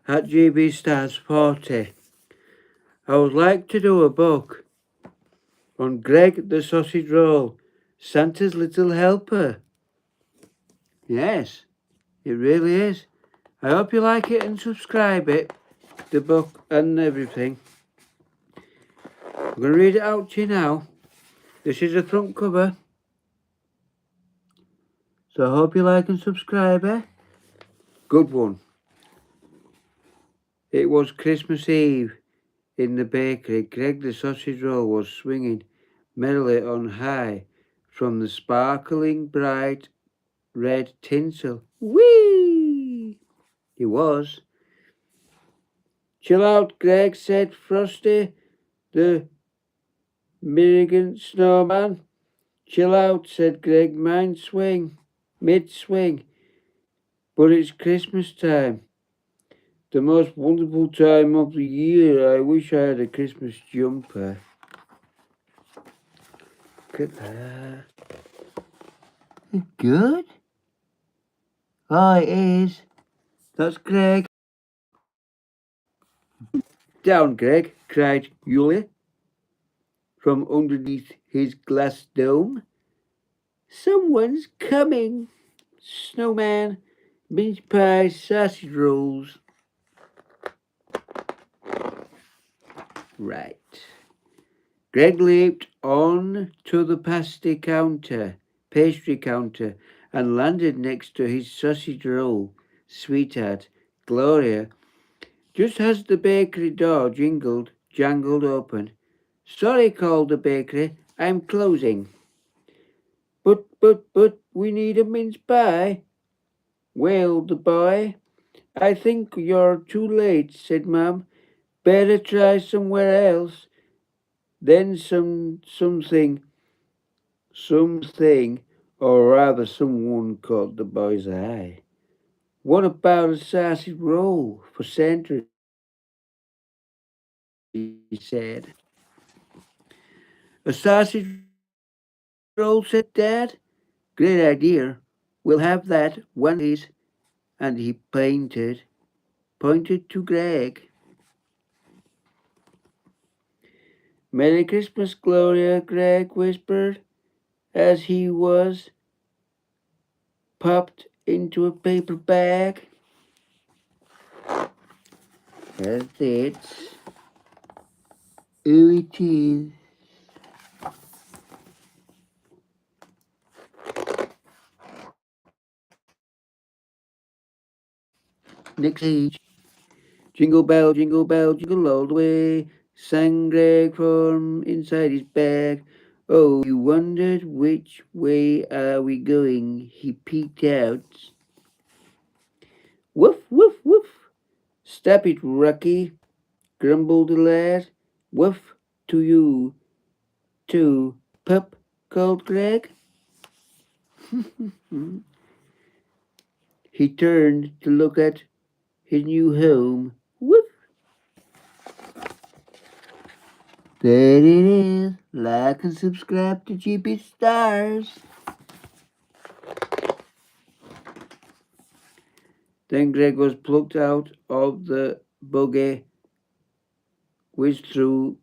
at GB Stars 40. I would like to do a book on Greg the Sausage Roll, Santa's Little Helper. Yes, it really is. I hope you like it and subscribe it, the book and everything. I'm going to read it out to you now. This is the front cover. So I hope you like and subscribe, eh? Good one. It was Christmas Eve. In the bakery, Greg the Sausage Roll was swinging merrily on high from the sparkling bright red tinsel. Whee! He was. Chill out, Greg, said Frosty, the Milligan snowman. Chill out, said Greg, mid-swing. But it's Christmas time. The most wonderful time of the year. I wish I had a Christmas jumper. Look at that. Good? Oh, it is. That's Greg. Down, Greg, cried Yulia from underneath his glass dome. Someone's coming. Snowman, mince pie, sausage rolls. Right. Greg leaped on to the pastry counter, and landed next to his sausage roll sweetheart, Gloria, just as the bakery door jangled open. Sorry, called the bakery, I'm closing. But, we need a mince pie, wailed the boy. I think you're too late, said Mum. Better try somewhere else. Then something, or rather someone caught the boy's eye. What about a sausage roll for Santa? He said. A sausage roll, said Dad. Great idea. We'll have that one, please. And he pointed to Greg. Merry Christmas, Gloria, Greg whispered as he was popped into a paper bag. That's it. Here it is. Next page. Jingle bell, jingle all the way, sang Greg from inside his bag. Oh, you wondered which way are we going? He peeked out. Woof, woof, woof. Stop it, Rocky, grumbled the lad. Woof to you, too, pup, called Greg. He turned to look at his new home. Woof. There it is. Like and subscribe to GB Stars. Then Greg was plucked out of the buggy, whizzed through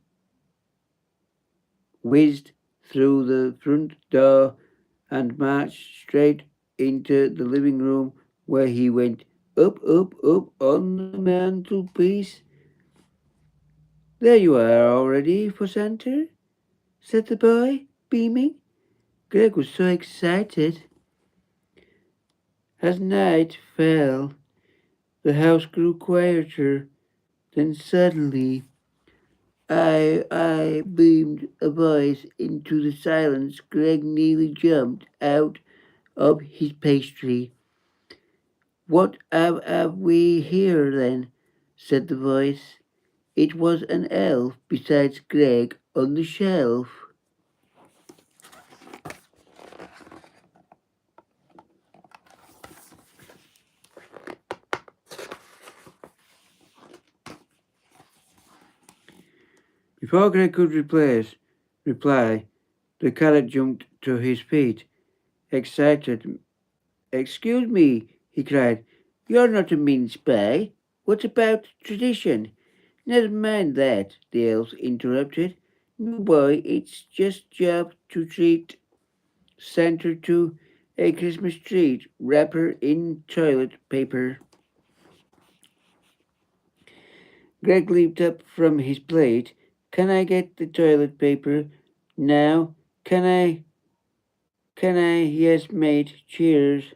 the front door, and marched straight into the living room, where he went up on the mantelpiece. There you are already for Santa, said the boy, beaming. Greg was so excited. As night fell, the house grew quieter. Then suddenly, I boomed a voice into the silence. Greg nearly jumped out of his pastry. What have we here then? Said the voice. It was an elf besides Greg on the shelf. Before Greg could reply, the carrot jumped to his feet, excited. Excuse me, he cried. You're not a mince pie. What about tradition? Never mind that, the elf interrupted. No boy, it's just job to treat Santa to a Christmas treat, wrapper in toilet paper. Greg leaped up from his plate. Can I get the toilet paper now? Can I? Yes, mate. Cheers.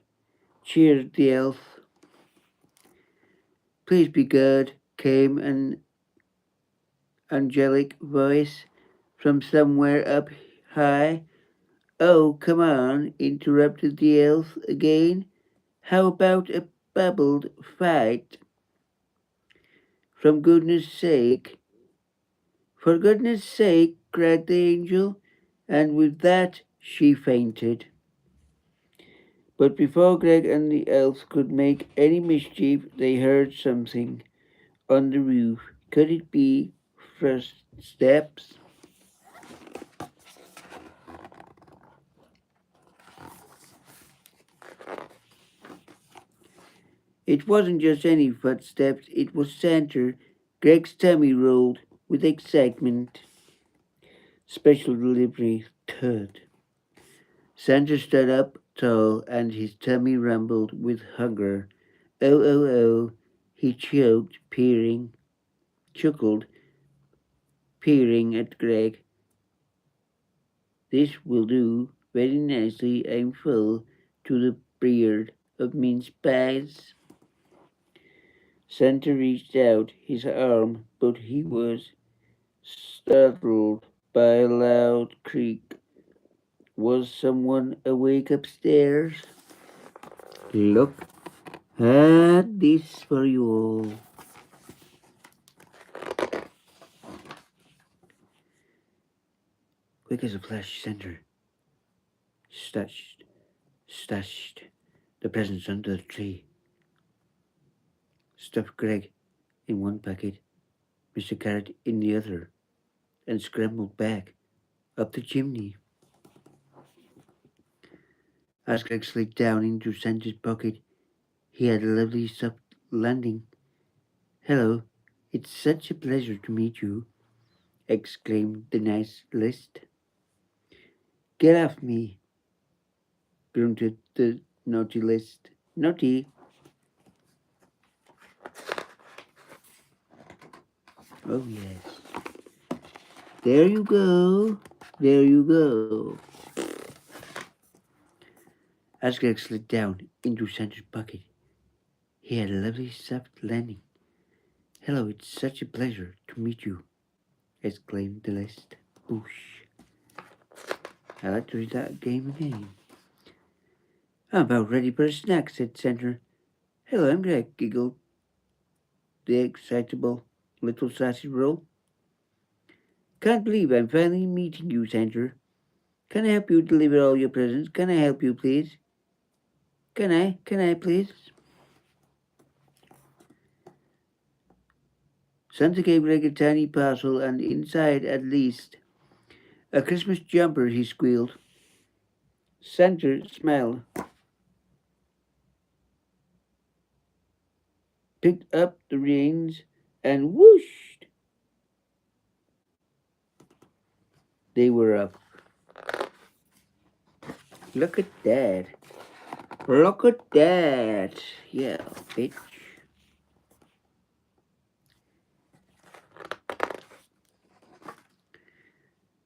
Cheered the elf. Please be good, came an angelic voice from somewhere up high. Oh, come on, interrupted the elf again. How about a bubbled fight? From goodness sake. For goodness sake, cried the angel, and with that she fainted. But before Greg and the elf could make any mischief, they heard something on the roof. Could it be first steps? It wasn't just any footsteps, it was Santa. Greg's tummy rolled with excitement. Special delivery third. Santa stood up tall and his tummy rumbled with hunger. Oh, oh, oh, he chuckled, peering at Greg. This will do very nicely. I'm full to the beard of mince pies. Santa reached out his arm, but he was startled by a loud creak. Was someone awake upstairs? Look at this for you all. Quick as a flash, Santa stashed the presents under the tree, stuffed Greg in one pocket, Mr. Carrot in the other, and scrambled back up the chimney. As Greg slid down into Santa's pocket, he had a lovely soft landing. Hello, it's such a pleasure to meet you, exclaimed the nice list. Get off me, grunted the naughty list. Naughty. Oh, yes. There you go. There you go. As Greg slid down into Santa's pocket, he had a lovely soft landing. Hello, it's such a pleasure to meet you, exclaimed the list. Boosh. I like to read that game again. I'm about ready for a snack, said Santa. Hello, I'm Greg, giggled the excitable little sausage roll. Can't believe I'm finally meeting you, Santa. Can I help you deliver all your presents? Can I help you, please? Can I, please? Santa gave Greg a tiny parcel, and inside, at least, a Christmas jumper, he squealed. Santa smiled, picked up the reins, and whooshed, they were up. Look at that. Look at that. Yeah, bitch.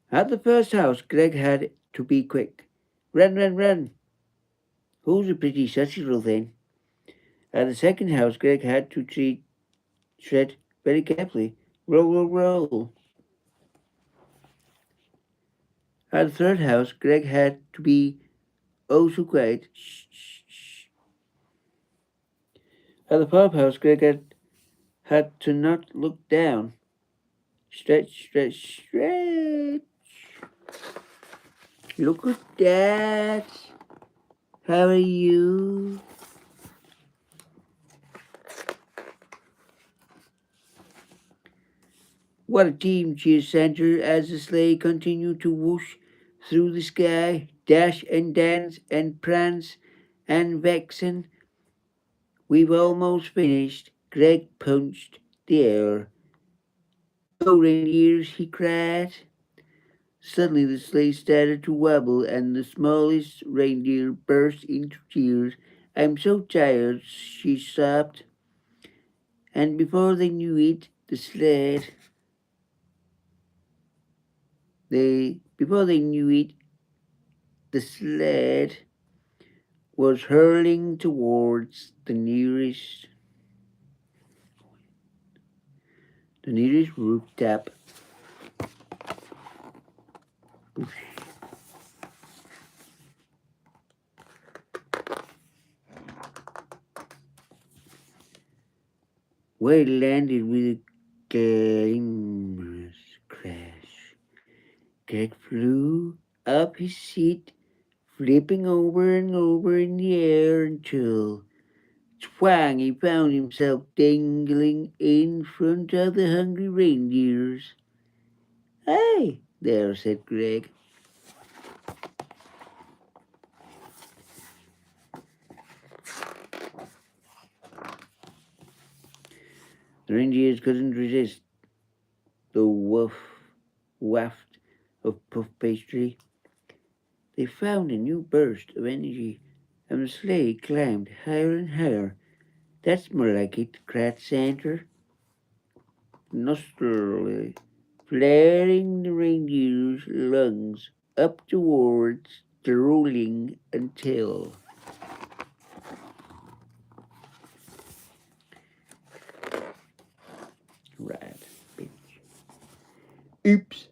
At the first house, Greg had to be quick. Run, run, run. Who's a pretty sausage roll then? At the second house, Greg had to tread very carefully. Roll, roll, roll. At the third house, Greg had to be oh so quiet. Shh, shh, shh. At the fourth house, Greg had to not look down. Stretch, stretch, stretch. Look at that. How are you? What a team, cheered Santa as the sleigh continued to whoosh through the sky, dash and dance and prance and vexen. We've almost finished. Greg punched the air. "Go, reindeers!" he cried. Suddenly the sleigh started to wobble, and the smallest reindeer burst into tears. "I'm so tired," she sobbed. And before they knew it, before they knew it, the sled was hurling towards the nearest rooftop. Where it landed with a glamorous crash. Greg flew up his seat, flipping over and over in the air until twang he found himself dangling in front of the hungry reindeers. "Hey there," said Greg. The reindeers couldn't resist the waft of puff pastry. They found a new burst of energy, and the sleigh climbed higher and higher. "That's more like it," cried Santa, nostrily flaring the reindeer's lungs up towards the rolling until right, bitch. Oops!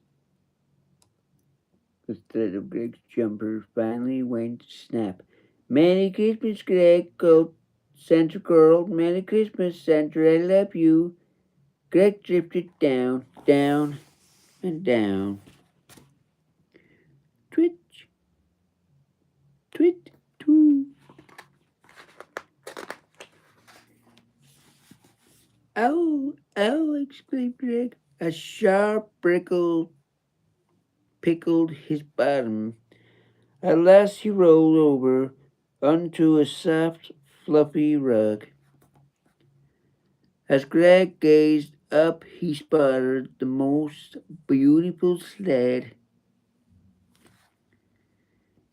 The thread of Greg's jumper finally went snap. "Merry Christmas, Greg," called Santa Girl. "Merry Christmas, Santa, I love you." Greg drifted down, down, and down. Twitch, twit, twoo. "Ow, ow!" exclaimed Greg. A sharp prickle pickled his bottom. At last he rolled over onto a soft, fluffy rug. As Greg gazed up, he spotted the most beautiful sled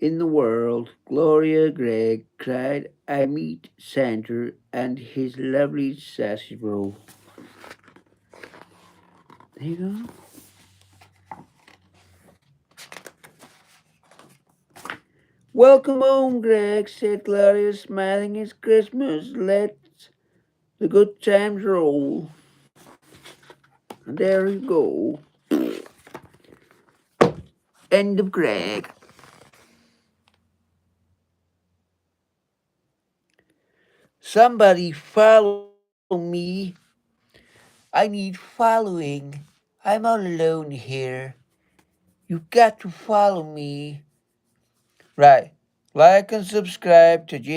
in the world. "Gloria, Greg," cried, "I meet Santa and his lovely sausage roll." There you go. "Welcome home, Greg," said Gloria, smiling. "It's Christmas. Let the good times roll." And there you go. End of Greg. Somebody follow me. I need following. I'm all alone here. You've got to follow me. Right. Like and subscribe to JB